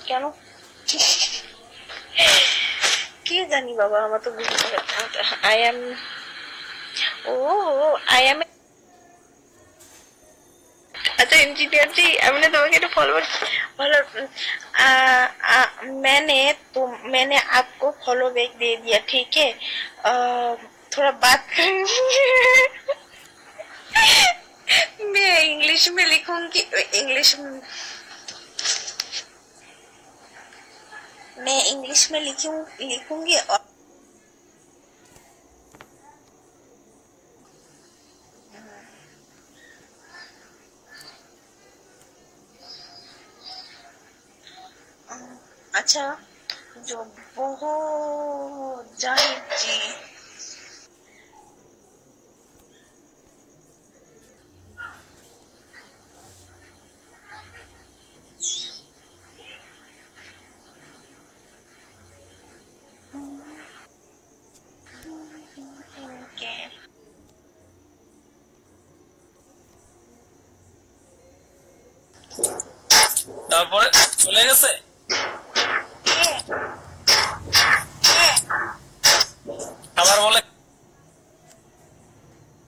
কেন কি জানি বাবা, আমার তো বুঝতে পারছি না। আই এম ও आई एम अच्छा इंजीनियर जी, हमने तुम्हें तो फॉलोअर फॉलो मैंने तो मैंने आपको फॉलो बैक दे दिया, ठीक है। थोड़ा बात करेंगे। मैं इंग्लिश में लिखूंगी, इंग्लिश में मैं इंग्लिश में लिखूंगी और अच्छा जो बहुत जाहिद जी इनके তারপরে চলে গেছে।